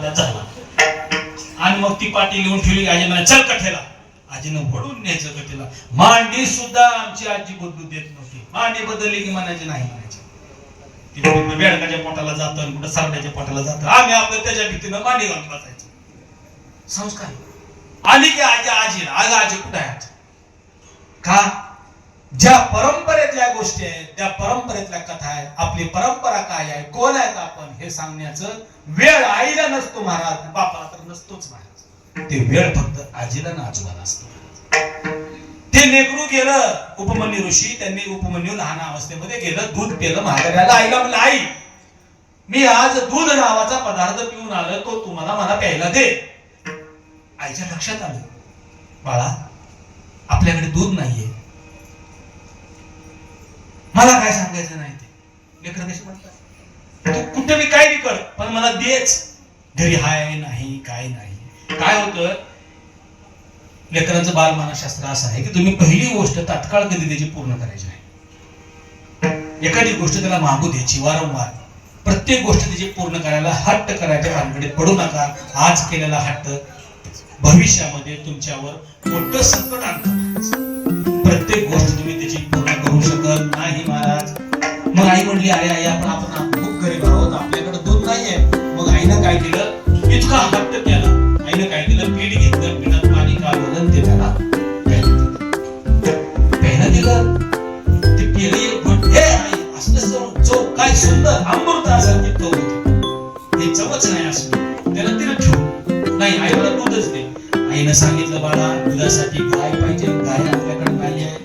झाला आणि मग ती पाटी लिहून ठेवली. आजी म्हणा चल कठेला. आजीनं वळून न्यायचं कठेला. मांडी सुद्धा आमची आजी बदलू देत नव्हती. मांडी बदलली की म्हणायची नाही म्हणायची. तिथे बेडकाच्या पोटाला जातं आणि कुठं सारड्याच्या पोटाला जातं. आम्ही आपलं त्याच्या भीतीनं मांडी घालून बसायचो. संस्कार आली की आजीला आज आजी कुठं आहे आजी का? ज्या परंपरेतल्या गोष्टी आहेत, त्या परंपरेतल्या कथा आहेत, आपली परंपरा काय आहे, कोण आहेत आपण, हे सांगण्याचं वेळ आईला नसतो महाराज, बापाला तर नसतोच महाराज. ते वेळ फक्त आजीला ना आजोबाला असतो. ते लेकरू गेलं उपमन्यू ऋषी, त्यांनी उपमन्यू लहान अवस्थेमध्ये गेलं, दूध पेलं महाराजाला. आईला म्हणलं आई मी आज दूध नावाचा पदार्थ पिऊन आलो, तो तुम्हाला मला प्यायला दे. आईच्या लक्षात आलं बाळा आपल्याकडे दूध नाहीये, मला काय सांगायचं नाही. ते लेकर कशी म्हणतात तू कुठे बी काय बी कर पण मला देच. घरी हाय नाही काय नाही. काय होतं लेकरांचं बालमानसशास्त्र असं आहे की तुम्ही पहिली गोष्ट तात्काळ कधी त्याची पूर्ण करायची नाही. एखादी गोष्ट त्याला मागू द्यायची वारंवार. प्रत्येक गोष्ट त्याची पूर्ण करायला हट्ट करायच्या भानगडीत पडू नका. आज केलेला हट्ट भविष्यामध्ये तुमच्यावर मोठं संकट आणतं. प्रत्येक गोष्ट तुम्ही त्याची पूर्ण करू शकत नाही महाराज. मग आई म्हणली अरे आई आपण खूप गरीब आहोत, आपल्याकडे दूध नाहीये. मग आईनं काय केलं, इतका हट्ट केला. आईनं काय केलं, पीठ घेतलं, पिठात पाणी काढलं, ते त्याला प्यायला दिलं. ते पिले हे आई असलं चव काय सुंदर अमृतासारखी चव होती. हे चवच नाही असं त्याला तिला ठेवून नाही. आई मला दूधच दे. आईनं सांगितलं बाळा दुधासाठी गाय पाहिजे, गाय आपल्याकडे नाही आहे.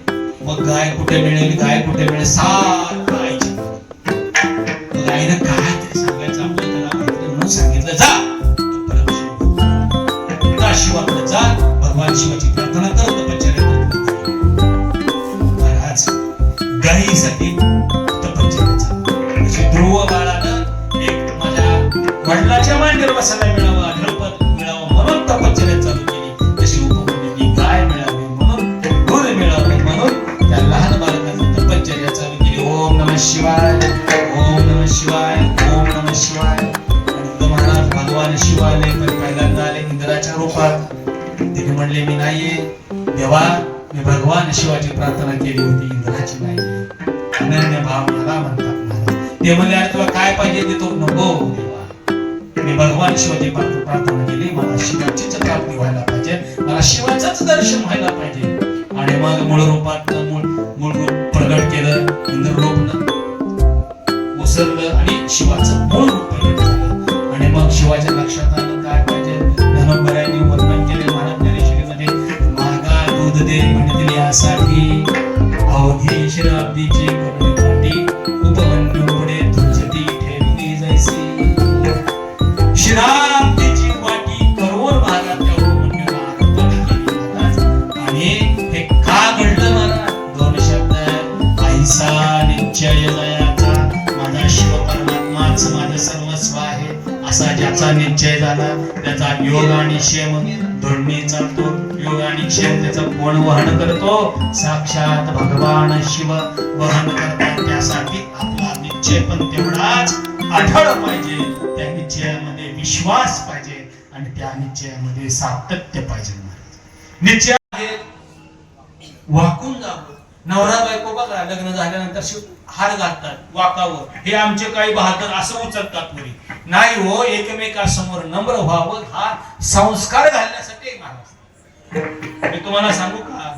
मग गाय कुठे मिळेल, गाय कुठे मिळेल, सारखं आईची. मग आईनं काय तरी सांगायचं आपलं त्याला माहिती म्हणून सांगितलं जा जा शिवाकडे जा, भगवान शिवाची प्रार्थना कर, तपश्चर्या कर. महाराज गायीसाठी तपश्चर्या झाली. अशी ध्रुव बाळानं एक माझ्या वडिलाच्या मांडीवर बसायला मिळावं, आढळपद मिळावं म्हणून तपश्चर्या चालू केली. तशी उपमन्यूनी गाय मिळावी म्हणून, दूध मिळावं म्हणून त्या लहान बालकाने तपश्चर्या चालू केली. ओम नमः शिवाय, ओम नमः शिवाय, ओम नमः शिवाय. आणि महाराज भगवान शिवाले पण पहिल्यांदा आले इंद्राच्या रूपात. तिने म्हणले मी नाहीये देवा, मी भगवान शिवाची प्रार्थना केली होती, इंद्राची नाहीये. अनन्य भाव याला म्हणतात. ते म्हणले अरे तुला काय पाहिजे ते तो नको देवा, मी भगवान शिवाची प्रार्थना केली, मला शिवाचीच प्राप्ती व्हायला पाहिजे, मला शिवाचंच दर्शन व्हायला पाहिजे. आणि मग मूळ रूपात मूळ रूप प्रगट केलं. इंद्र रूप उसरलं आणि शिवाचं मूळ रूप प्रगट झालं. आणि मग शिवाच्या लक्षात आलं काय पाहिजे. धनुर्धरांनी वर्णन केले महाराज ज्ञानेश्वरीमध्ये, मागा दूध दे म्हणजे यासाठी अवघी शराब्दीची करुणी उपमन्यू पुढे तुझी ठेवली जैसी. शराब्दीची वाटी करून महाराज त्या उपमन्यूला अर्पण केली महाराज. आणि हे का घडलं महाराज, दोन शब्द ऐसा निश्चय जयाचा, माझा शिव परमात्माच माझं सर्वस्व आहे असा ज्याचा निश्चय झाला त्याचा योग आणि क्षेम दोन्ही चालतो. योग आणि क्षेम त्याचं कोण वहन करतो, साक्षात भगवान शिव वहन करतात. त्यासाठी आपला निश्चय पण तेवढाच आढळ पाहिजे, त्या निश्चयामध्ये विश्वास पाहिजे आणि त्या निश्चयामध्ये सातत्य पाहिजे. निश्चय आहे वाकून जावं. नवरा बायको बघा लग्न झाल्यानंतर हार घालतात वाकावर, हे आमचे काही बहादर असं उचलतात मुली नाही हो, एकमेकासमोर नम्र व्हावं हा संस्कार घालण्यासाठी महाराज. मी तुम्हाला सांगू का,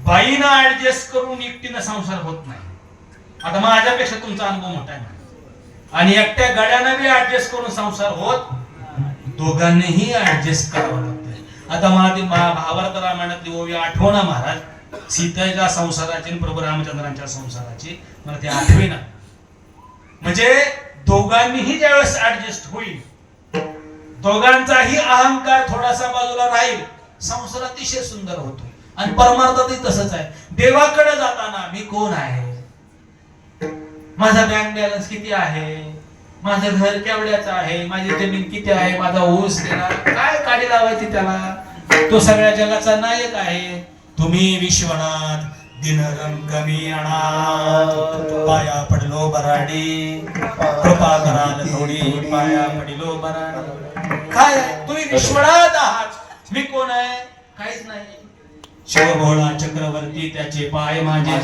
बाईनं ऍडजस्ट करून एकटीनं संसार होत नाही. आता माझ्यापेक्षा तुमचा अनुभव मोठा आहे. आणि एकट्या गड्यानं बी ऍडजस्ट करून संसार होत, दोघांनीही ऍडजस्ट करावं लागतं. आता महाभारत रामायणातली ओवी आठवणा महाराज, सीतेच्या संसाराची आणि प्रभू रामचंद्रांच्या संसाराची मला ते आठवेना. म्हणजे दोघांनीही ज्यावेळेस ऍडजस्ट होईल, दोघांचाही अहंकार थोडासा बाजूला राहील, संसार अतिशय सुंदर होतो. आणि परमार्थातही तसंच आहे. देवाकडे जाताना मी कोण आहे, माझा बँक बॅलन्स किती आहे, माझं घर केवढ्याचं आहे, माझी जमीन किती आहे, माझा ऊस काय काढी लावायची त्याला, तो सगळ्या जगाचा नायक आहे. तुम्ही विश्वनाथ दिनरम कमी आणा पाया पडलो बराडी कृपा कराल थोडी पाया पडलो बराडी काय तुम्ही विश्वनाथ आहात मी कोण आहे काहीच नाही शिवभोळा चक्रवर्ती त्याचे पाय माझे